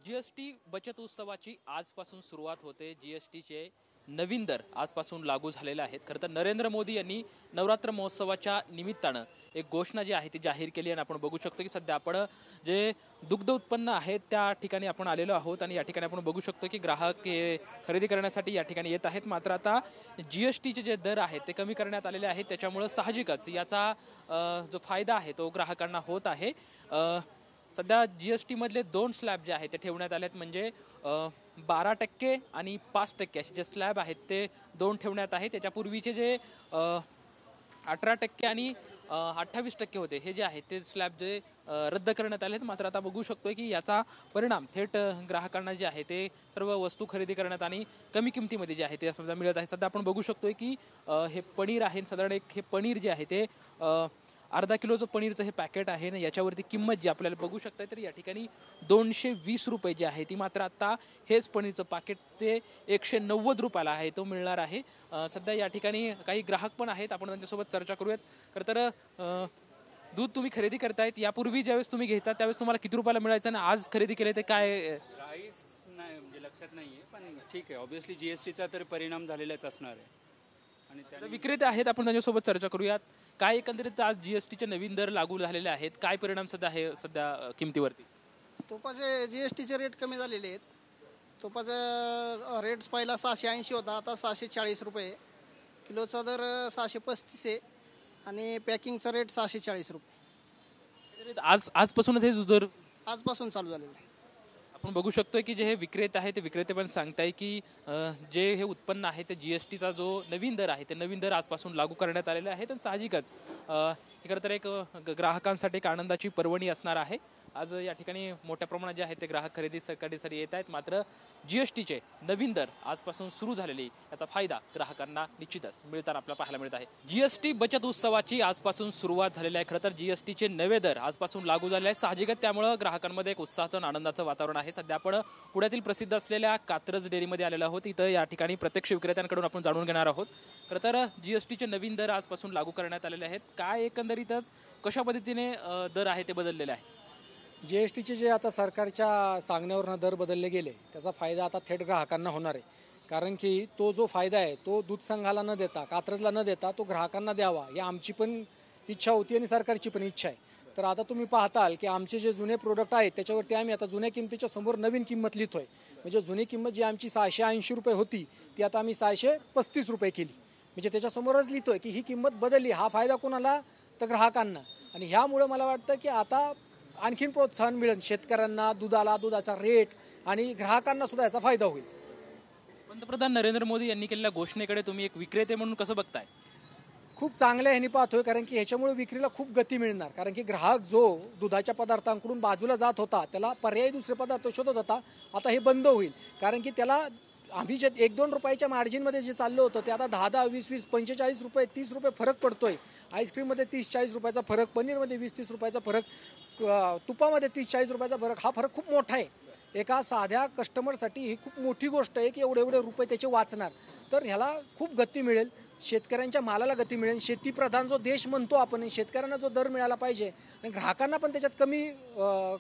GST बचत उत्सवाची आजपासून सुरुवात होते। जीएसटीचे नवीन दर आजपासून लागू झालेले आहेत। खरं तर नरेंद्र मोदी यांनी नवरात्र महोत्सवाच्या निमित्तानं एक घोषणा जी आहे ती जाहीर केली आणि आपण बघू शकतो की सध्या आपण जे दुग्ध उत्पन्न आहेत त्या ठिकाणी आपण आलेलो आहोत आणि या ठिकाणी आपण बघू शकतो की ग्राहक हे खरेदी करण्यासाठी या ठिकाणी येत आहेत। मात्र आता जीएसटीचे जे दर आहेत ते कमी करण्यात आलेले आहेत, त्याच्यामुळे साहजिकच याचा जो फायदा आहे तो ग्राहकांना होत आहे। सध्या जीएसटी मधले दोन स्लॅब जे आहेत ते ठेवण्यात आलेत, म्हणजे 12% आणि 5% असे जे स्लॅब आहेत ते दोन ठेवण्यात आहे। त्याच्यापूर्वीचे जे 18% आणि 28% होते हे जे आहेत ते स्लॅब जे रद्द करण्यात आले आहेत। मात्र आता बघू शकतोय की याचा परिणाम थेट ग्राहकांना जे आहे ते सर्व वस्तू खरेदी करण्यात आणि कमी किमतीमध्ये जे आहे ते समजा मिळत आहे। सध्या आपण बघू शकतोय की हे पनीर आहे, साधारण एक हे पनीर जे आहे ते अर्धा किलोचं पनीरचं हे पॅकेट आहे ना, याच्यावरती किंमत जी आपल्याला बघू शकताय तर या ठिकाणी 220 रुपये जी आहे ती, मात्र आता हेच पनीरचं पॅकेट ते 190 रुपयाला आहे तो मिळणार आहे। सध्या या ठिकाणी काही ग्राहक पण आहेत, आपण त्यांच्यासोबत चर्चा करूयात। खरं तर दूध तुम्ही खरेदी करतायत, यापूर्वी ज्यावेळेस तुम्ही घेता त्यावेळेस तुम्हाला किती रुपयाला मिळायचं आणि आज खरेदी केले ते काय प्राइस नाही म्हणजे लक्षात नाहीये, पण ठीक आहे, ऑब्विसली जीएसटीचा तर परिणाम झालेलाच असणार आहे। आणि त्या विक्रेते आहेत, आपण त्यांच्यासोबत चर्चा करूयात। काय एकंदरीत आज जीएसटीचे नवीन दर लागू झालेले आहेत, काय परिणाम सध्या आहे सध्या किमतीवरती? तुपाचे जीएसटीचे रेट कमी झालेले आहेत। तुपाचा रेट पहिला 680 होता, आता 640 रुपये किलोचा दर 635 आहे आणि पॅकिंगचा रेट 640 रुपये आजपासूनच हे दर आजपासून चालू झालेलं आहे। आपण बघू शकतोय की जे हे विक्रेते आहे ते विक्रेते पण सांगताय की जे हे उत्पन्न आहे ते जीएसटीचा जो नवीन दर आहे ते नवीन दर आजपासून लागू करण्यात आलेले आहेत आणि साहजिकच खरं तर एक ग्राहकांसाठी एक आनंदाची पर्वणी असणार आहे। आज या ठिकाणी मोठ्या प्रमाणात जे आहे ते ग्राहक खरेदीसाठी येत आहेत। मात्र जीएसटीचे नवीन दर आजपासून सुरू झालेली याचा फायदा ग्राहकांना निश्चितच मिळताना आपल्याला पाहायला मिळत आहे। जीएसटी बचत उत्सवाची आजपासून सुरुवात झालेली आहे। खरं तर जीएसटीचे नवे दर आजपासून लागू झाले आहेत, साहजिकच त्यामुळे ग्राहकांमध्ये एक उत्साहाचं आणि आनंदाचं वातावरण आहे। सध्या आपण पुण्यातील प्रसिद्ध असलेल्या कात्रज डेअरीमध्ये आलेलो आहोत। इथं या ठिकाणी प्रत्यक्ष विक्रेत्यांकडून आपण जाणून घेणार आहोत। खरं तर जीएसटीचे नवीन दर आजपासून लागू करण्यात आलेले आहेत। काय एकंदरीतच कशा पद्धतीने दर आहे ते बदललेले आहे? जीएसटीचे जे आता सरकारच्या सांगण्यावरनं दर बदलले गेले त्याचा फायदा आता थेट ग्राहकांना होणार आहे। कारण की तो जो फायदा आहे तो दूध संघाला न देता, कात्रजला न देता तो ग्राहकांना द्यावा, ही आमची पण इच्छा होती आणि सरकारची पण इच्छा आहे। तर आता तुम्ही पाहताल की आमचे जे जुने प्रोडक्ट आहेत त्याच्यावरती आम्ही आता जुन्या किमतीच्या समोर नवीन किंमत लिहितोय। म्हणजे जुनी किंमत जी आमची 680 रुपये होती ती आता आम्ही 635 रुपये केली। म्हणजे त्याच्यासमोरच लिहितोय की ही किंमत बदलली। हा फायदा कोणाला? तर ग्राहकांना। आणि ह्यामुळे मला वाटतं की आता आणखीन प्रोत्साहन मिळेल शेतकऱ्यांना, दुधाला, दुधाचा रेट आणि ग्राहकांना सुद्धा याचा फायदा होईल। पंतप्रधान नरेंद्र मोदी यांनी केलेल्या घोषणेकडे तुम्ही एक विक्रेते म्हणून कसं बघताय? खूप चांगल्या ह्यानी पाहतोय, कारण की ह्याच्यामुळे विक्रीला खूप गती मिळणार। कारण की ग्राहक जो दुधाच्या पदार्थांकडून बाजूला जात होता, त्याला पर्यायी दुसरे पदार्थ शोधत होता, आता हे बंद होईल। कारण की त्याला आम्ही जे 1-2 रुपयाच्या मार्जिनमध्ये जे चाललं होतं ते आता 10-10, 20-20, 45 रुपये, 30 रुपये फरक पडतोय। आईस्क्रीममध्ये 30-40 रुपयाचा फरक, पनीरमध्ये 20-30 रुपयाचा फरक, तुपामध्ये 30-40 रुपयाचा फरक, हा फरक खूप मोठा आहे। एका साध्या कस्टमरसाठी ही खूप मोठी गोष्ट आहे की एवढे रुपये त्याचे वाचणार। तर ह्याला खूप गती मिळेल, शेतकऱ्यांच्या मालाला गती मिळेल। शेतीप्रधान जो देश म्हणतो आपण, शेतकऱ्यांना जो दर मिळाला पाहिजे आणि ग्राहकांना पण त्याच्यात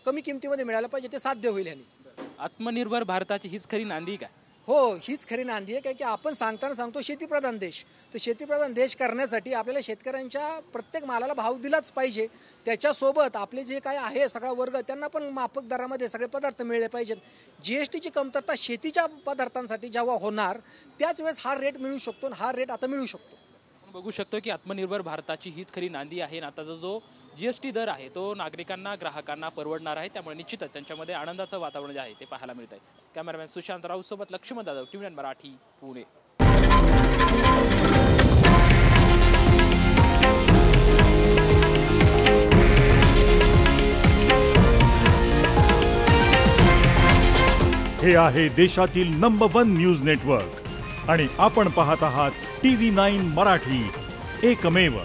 कमी किमतीमध्ये मिळायला पाहिजे, ते साध्य होईल ह्याने। आत्मनिर्भर भारताची हीच खरी नांदी का? हो, हीच खरी नांदी आहे। काय की आपण सांगतो शेतीप्रधान देश, तर शेतीप्रधान देश करण्यासाठी आपल्याला शेतकऱ्यांच्या प्रत्येक मालाला भाव दिलाच पाहिजे। त्याच्यासोबत आपले जे काय आहे सगळा वर्ग त्यांना पण माफक दरामध्ये सगळे पदार्थ मिळले पाहिजेत। जीएसटीची कमतरता शेतीच्या पदार्थांसाठी जेव्हा होणार त्याच वेळेस हा रेट मिळू शकतो आणि हा रेट आता मिळू शकतो। बघू शकतो की आत्मनिर्भर भारताची हीच खरी नांदी आहे। आताचा जो जीएसटी दर आहे तो नागरिकांना, ग्राहकांना परवडणार आहे, त्यामुळे निश्चितच त्यांच्यामध्ये आनंदाचं वातावरण जे आहे ते पाहायला मिळत आहे। कॅमेरामॅन सुशांत राऊत सोबत लक्ष्मण जाधव, टीव्ही मराठी, पुणे। हे आहे देशातील नंबर 1 न्यूज नेटवर्क आणि आपण पाहत आहात TV9 मराठी, एकमेव।